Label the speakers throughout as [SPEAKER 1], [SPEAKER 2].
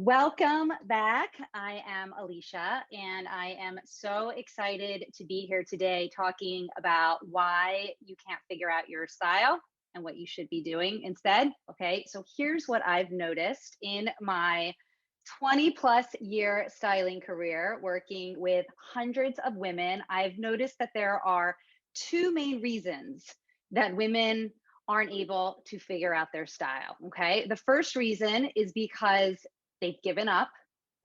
[SPEAKER 1] Welcome back. I am Elysha, and I am so excited to be here today talking about why you can't figure out your style and what you should be doing instead. Okay, so here's what I've noticed in my 20 plus year styling career working with hundreds of women. I've noticed that there are two main reasons that women aren't able to figure out their style. Okay, the first reason is because they've given up.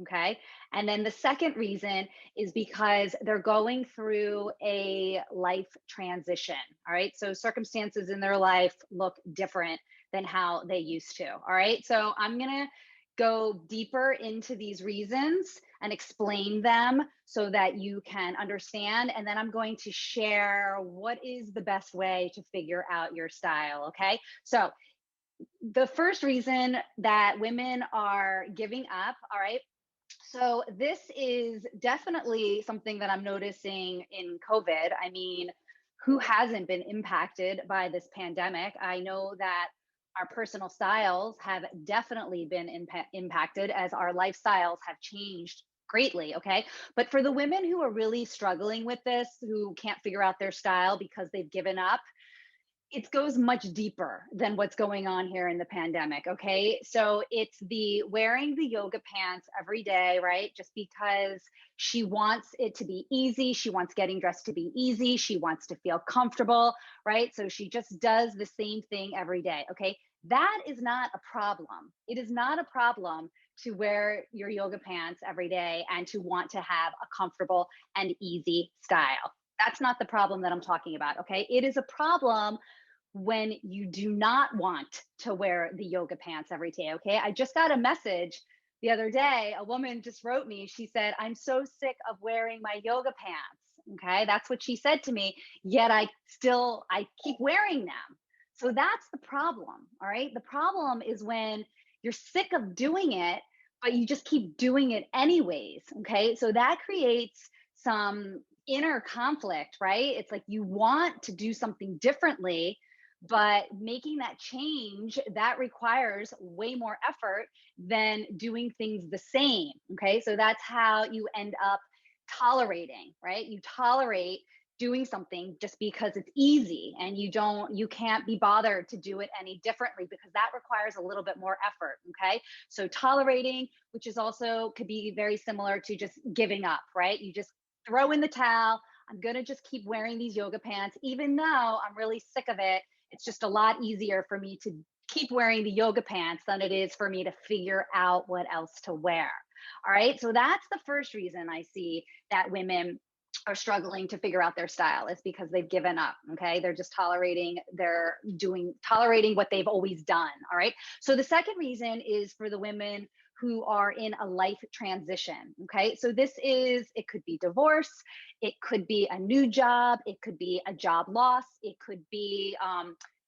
[SPEAKER 1] Okay. And then the second reason is because they're going through a life transition. All right. So circumstances in their life look different than how they used to. All right. So I'm going to go deeper into these reasons and explain them so that you can understand. And then I'm going to share what is the best way to figure out your style. Okay. So the first reason that women are giving up, all right? So this is definitely something that I'm noticing in COVID. I mean, who hasn't been impacted by this pandemic? I know that our personal styles have definitely been impacted as our lifestyles have changed greatly, okay? But for the women who are really struggling with this, who can't figure out their style because they've given up, it goes much deeper than what's going on here in the pandemic. Okay. So it's the wearing the yoga pants every day, right? Just because she wants it to be easy. She wants getting dressed to be easy. She wants to feel comfortable, right? So she just does the same thing every day. Okay. That is not a problem. It is not a problem to wear your yoga pants every day and to want to have a comfortable and easy style. That's not the problem that I'm talking about. Okay. It is a problem when you do not want to wear the yoga pants every day. Okay. I just got a message the other day. A woman just wrote me. She said, I'm so sick of wearing my yoga pants. Okay. That's what she said to me. Yet I keep wearing them. So that's the problem. All right. The problem is when you're sick of doing it, but you just keep doing it anyways. Okay. So that creates some inner conflict, right? It's like you want to do something differently, but making that change, that requires way more effort than doing things the same. Okay. So that's how you end up tolerating, right? You tolerate doing something just because it's easy and you can't be bothered to do it any differently because that requires a little bit more effort. Okay. So tolerating, which is also could be very similar to just giving up, right? You just throw in the towel. I'm going to just keep wearing these yoga pants, even though I'm really sick of it. It's just a lot easier for me to keep wearing the yoga pants than it is for me to figure out what else to wear. All right. So that's the first reason I see that women are struggling to figure out their style is because they've given up. Okay. They're just tolerating what they've always done. All right. So the second reason is for the women who are in a life transition. Okay. So it could be divorce. It could be a new job. It could be a job loss. It could be,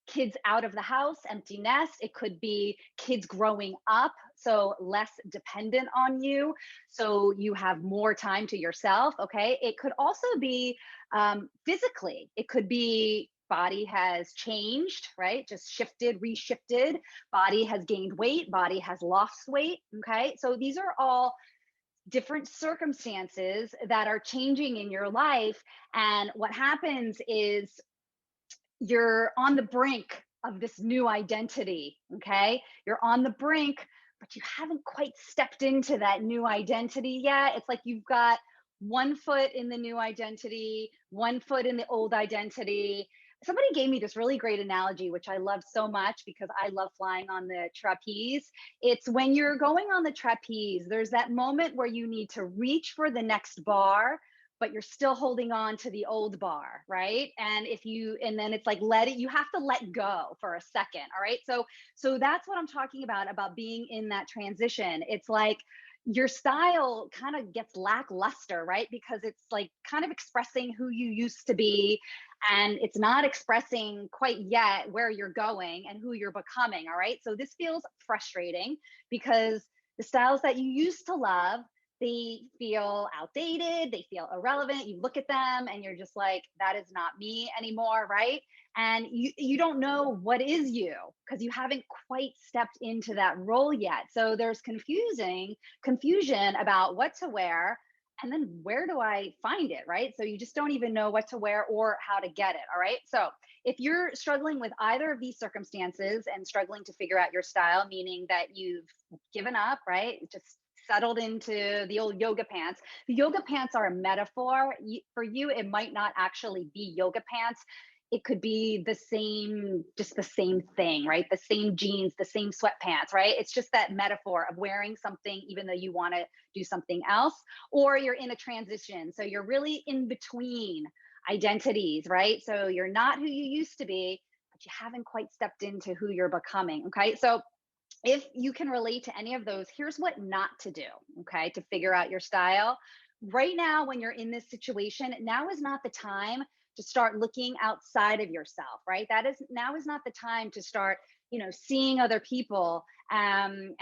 [SPEAKER 1] kids out of the house, empty nest. It could be kids growing up, so less dependent on you. So you have more time to yourself. Okay. It could also be physically, it could be body has changed, right? Just shifted, reshifted. Body has gained weight, body has lost weight. Okay. So these are all different circumstances that are changing in your life. And what happens is you're on the brink of this new identity. Okay. You're on the brink, but you haven't quite stepped into that new identity yet. It's like you've got one foot in the new identity, one foot in the old identity. Somebody gave me this really great analogy, which I love so much because I love flying on the trapeze. It's when you're going on the trapeze, there's that moment where you need to reach for the next bar, but you're still holding on to the old bar, right? And then it's like you have to let go for a second. All right. So that's what I'm talking about being in that transition. It's like your style kind of gets lackluster, right? Because it's like kind of expressing who you used to be, and it's not expressing quite yet where you're going and who you're becoming. All right. So this feels frustrating because the styles that you used to love, they feel outdated, they feel irrelevant. You look at them and you're just like, that is not me anymore, right? And you don't know what is you because you haven't quite stepped into that role yet. So there's confusion about what to wear, and then where do I find it, right? So you just don't even know what to wear or how to get it, all right? So if you're struggling with either of these circumstances and struggling to figure out your style, meaning that you've given up, right? Just settled into the old yoga pants. The yoga pants are a metaphor. For you, it might not actually be yoga pants. It could be the same, just the same thing, right? The same jeans, the same sweatpants, right? It's just that metaphor of wearing something even though you want to do something else, or you're in a transition. So you're really in between identities, right? So you're not who you used to be, but you haven't quite stepped into who you're becoming. Okay. So if you can relate to any of those, here's what not to do, okay, to figure out your style. Right now, when you're in this situation, now is not the time to start looking outside of yourself, right? That is now is not the time to start, seeing other people and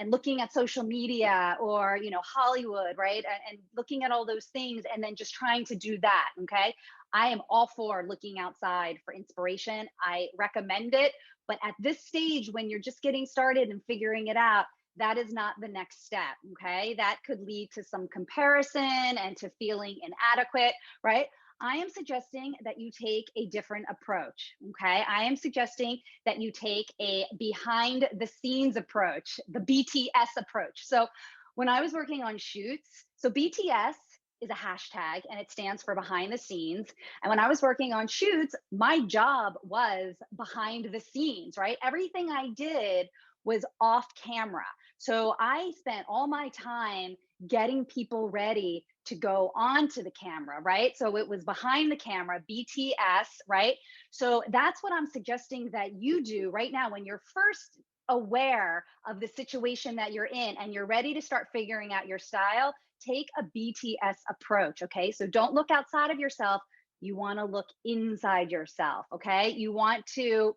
[SPEAKER 1] looking at social media or Hollywood, right? And looking at all those things and then just trying to do that. Okay. I am all for looking outside for inspiration. I recommend it. But at this stage, when you're just getting started and figuring it out, that is not the next step. Okay. That could lead to some comparison and to feeling inadequate, right? I am suggesting that you take a different approach. Okay. I am suggesting that you take a behind the scenes approach, the BTS approach. So when I was working on shoots, so BTS is a hashtag and it stands for behind the scenes. And when I was working on shoots, my job was behind the scenes, right? Everything I did was off camera. So I spent all my time getting people ready to go onto the camera, right? So it was behind the camera, BTS, right? So that's what I'm suggesting that you do right now when you're first aware of the situation that you're in and you're ready to start figuring out your style. Take a BTS approach, okay? So don't look outside of yourself. You want to look inside yourself, okay? You want to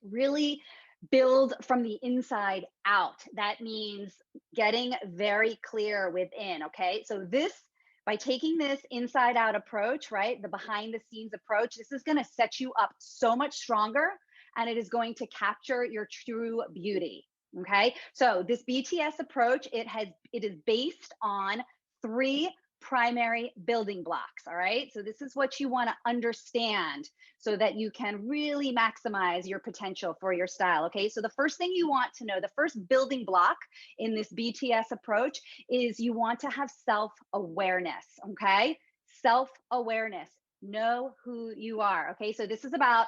[SPEAKER 1] really build from the inside out. That means getting very clear within, okay? So by taking this inside out approach, right? The behind the scenes approach, this is going to set you up so much stronger and it is going to capture your true beauty. Okay. So this BTS approach, it is based on three primary building blocks. All right. So this is what you want to understand so that you can really maximize your potential for your style. Okay. So the first thing you want to know, the first building block in this BTS approach is you want to have self-awareness. Okay. Self-awareness. Know who you are. Okay. So this is about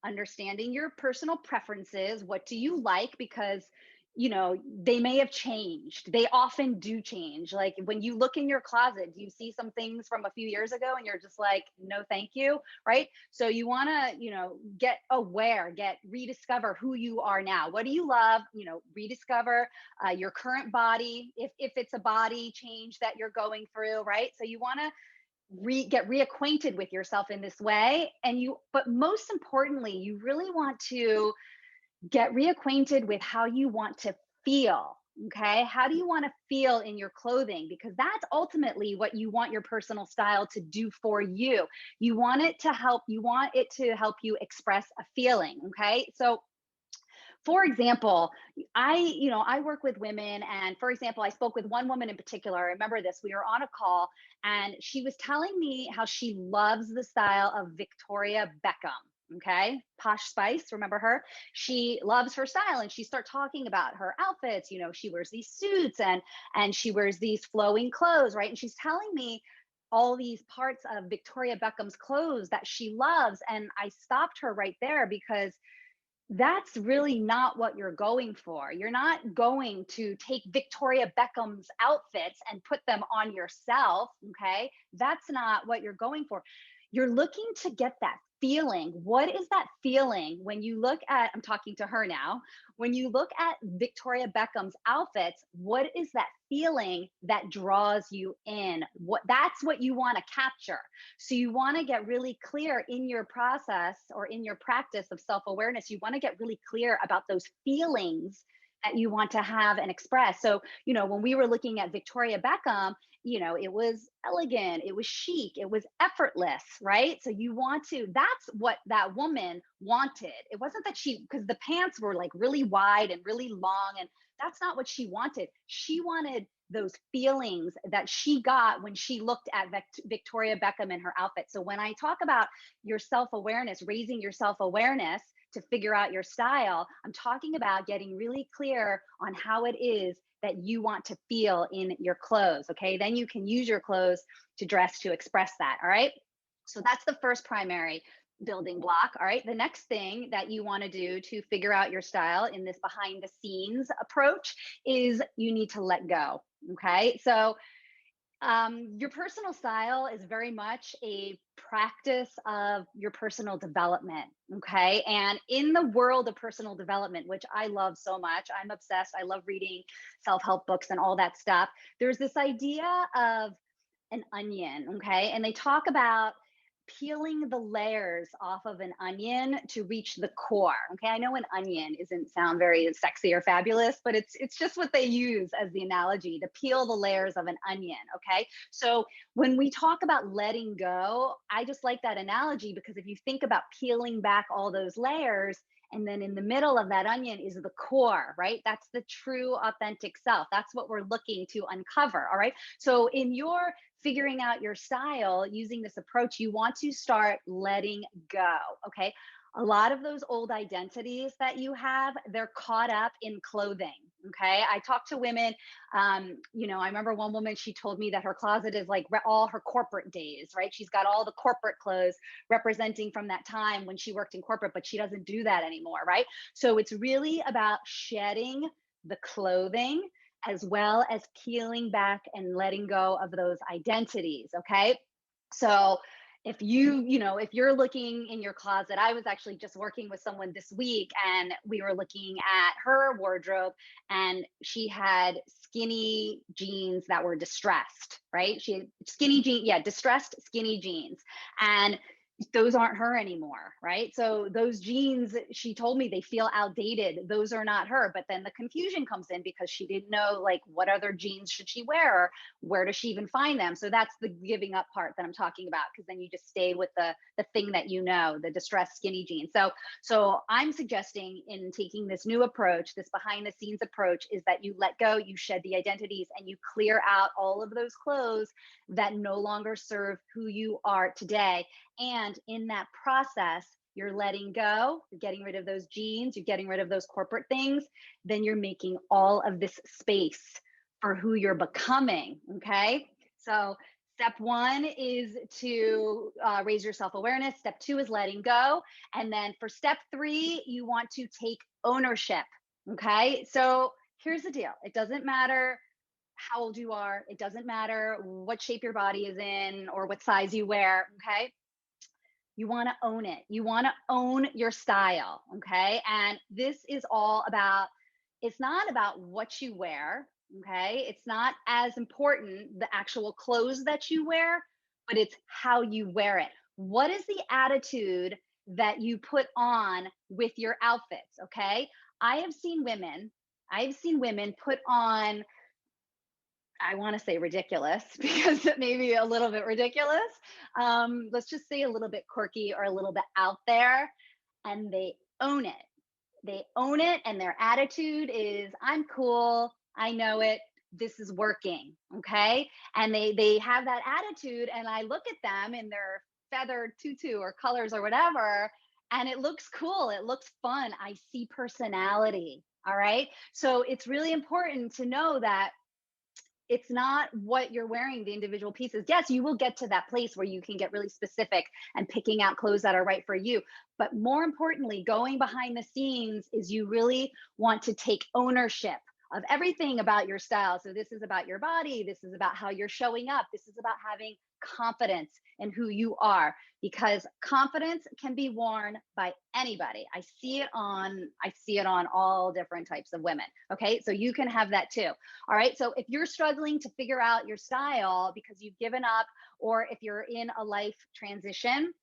[SPEAKER 1] understanding your personal preferences. What do you like? Because they may have changed. They often do change. Like when you look in your closet, do you see some things from a few years ago and you're just like, no thank you, right? So you want to get aware, rediscover who you are now. What do you love? Rediscover your current body, if it's a body change that you're going through, right? So you want to get reacquainted with yourself in this way. But most importantly, you really want to get reacquainted with how you want to feel. Okay. How do you want to feel in your clothing? Because that's ultimately what you want your personal style to do for you. You want it to help you express a feeling. Okay. So for example, I work with women, and for example, I spoke with one woman in particular. I remember this. We were on a call and she was telling me how she loves the style of Victoria Beckham. Okay. Posh Spice, remember her? She loves her style and she started talking about her outfits. She wears these suits and she wears these flowing clothes, right? And she's telling me all these parts of Victoria Beckham's clothes that she loves. And I stopped her right there because that's really not what you're going for. You're not going to take Victoria Beckham's outfits and put them on yourself. Okay. That's not what you're going for. You're looking to get that feeling. What is that feeling when you look at, I'm talking to her now, when you look at Victoria Beckham's outfits, what is that feeling that draws you in? That's what you want to capture. So you want to get really clear in your process or in your practice of self-awareness. You want to get really clear about those feelings that you want to have and express. So, when we were looking at Victoria Beckham, it was elegant, it was chic, it was effortless, right? So that's what that woman wanted. It wasn't that because the pants were like really wide and really long, and that's not what she wanted. She wanted those feelings that she got when she looked at Victoria Beckham in her outfit. So when I talk about your self awareness, raising your self awareness, to figure out your style, I'm talking about getting really clear on how it is that you want to feel in your clothes. Okay. Then you can use your clothes to dress to express that. All right. So that's the first primary building block. All right. The next thing that you want to do to figure out your style in this behind the scenes approach is you need to let go. Okay. So your personal style is very much a practice of your personal development. Okay. And in the world of personal development, which I love so much, I'm obsessed. I love reading self help books and all that stuff. There's this idea of an onion. Okay. And they talk about peeling the layers off of an onion to reach the core. Okay, I know an onion isn't sound very sexy or fabulous, but it's just what they use as the analogy, to peel the layers of an onion. Okay, so when we talk about letting go, I just like that analogy, because if you think about peeling back all those layers, and then in the middle of that onion is the core, right? That's the true authentic self. That's what we're looking to uncover. All right. So in your figuring out your style using this approach, you want to start letting go. Okay. A lot of those old identities that you have, they're caught up in clothing. Okay. I talk to women. I remember one woman, she told me that her closet is like all her corporate days, right? She's got all the corporate clothes representing from that time when she worked in corporate, but she doesn't do that anymore, right? So it's really about shedding the clothing as well as peeling back and letting go of those identities. Okay. So if you're looking in your closet, I was actually just working with someone this week, and we were looking at her wardrobe, and she had skinny jeans that were distressed, right? She had distressed skinny jeans. And those aren't her anymore, right? So those jeans, she told me, they feel outdated. Those are not her. But then the confusion comes in because she didn't know, like, what other jeans should she wear, or where does she even find them? So that's the giving up part that I'm talking about, because then you just stay with the thing that the distressed skinny jeans. So I'm suggesting, in taking this new approach, this behind the scenes approach, is that you let go, you shed the identities, and you clear out all of those clothes that no longer serve who you are today. And in that process, you're letting go, you're getting rid of those jeans, you're getting rid of those corporate things, then you're making all of this space for who you're becoming. Okay. So step one is to raise your self awareness. Step two is letting go. And then for step three, you want to take ownership. Okay. So here's the deal. It doesn't matter how old you are. It doesn't matter what shape your body is in or what size you wear. Okay. You want to own it. You want to own your style. Okay. And this is all about, it's not about what you wear. Okay. It's not as important, the actual clothes that you wear, but it's how you wear it. What is the attitude that you put on with your outfits? Okay. I have seen women put on, I want to say ridiculous, because it may be a little bit ridiculous. Let's just say a little bit quirky or a little bit out there, and they own it. They own it, and their attitude is, I'm cool. I know it. This is working. Okay. And they have that attitude, and I look at them in their feathered tutu or colors or whatever, and it looks cool. It looks fun. I see personality. All right. So it's really important to know that it's not what you're wearing, the individual pieces. Yes, you will get to that place where you can get really specific and picking out clothes that are right for you. But more importantly, going behind the scenes is you really want to take ownership of everything about your style. So this is about your body. This is about how you're showing up. This is about having confidence in who you are, because confidence can be worn by anybody. I see it on all different types of women. Okay. So you can have that too. All right. So if you're struggling to figure out your style because you've given up, or if you're in a life transition,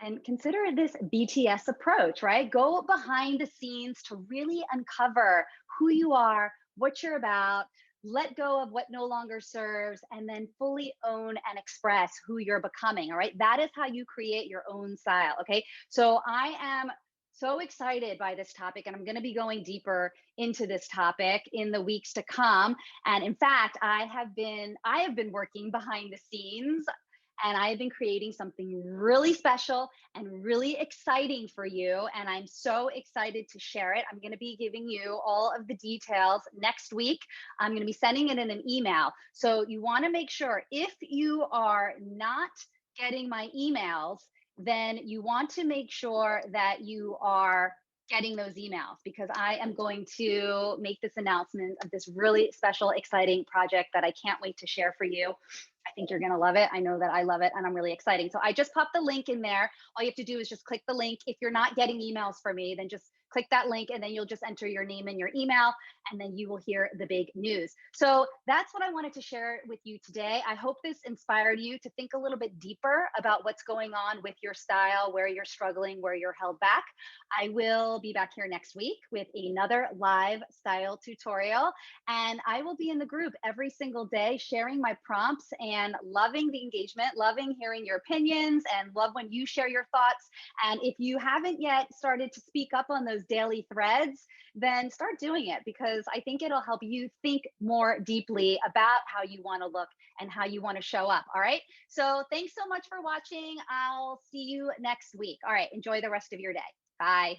[SPEAKER 1] And consider this BTS approach, right? Go behind the scenes to really uncover who you are, what you're about, let go of what no longer serves, and then fully own and express who you're becoming. All right. That is how you create your own style. Okay. So I am so excited by this topic, and I'm going to be going deeper into this topic in the weeks to come. And in fact, I have been working behind the scenes, and I have been creating something really special and really exciting for you. And I'm so excited to share it. I'm going to be giving you all of the details next week. I'm going to be sending it in an email. So you want to make sure, if you are not getting my emails, then you want to make sure that you are getting those emails, because I am going to make this announcement of this really special, exciting project that I can't wait to share for you. I think you're going to love it. I know that I love it, and I'm really excited. So I just popped the link in there. All you have to do is just click the link. If you're not getting emails from me, then just click that link, and then you'll just enter your name and your email, and then you will hear the big news. So that's what I wanted to share with you today. I hope this inspired you to think a little bit deeper about what's going on with your style, where you're struggling, where you're held back. I will be back here next week with another live style tutorial, and I will be in the group every single day sharing my prompts and loving the engagement, loving hearing your opinions, and love when you share your thoughts. And if you haven't yet started to speak up on those daily threads, then start doing it, because I think it'll help you think more deeply about how you want to look and how you want to show up. All right. So thanks so much for watching. I'll see you next week. All right. Enjoy the rest of your day. Bye.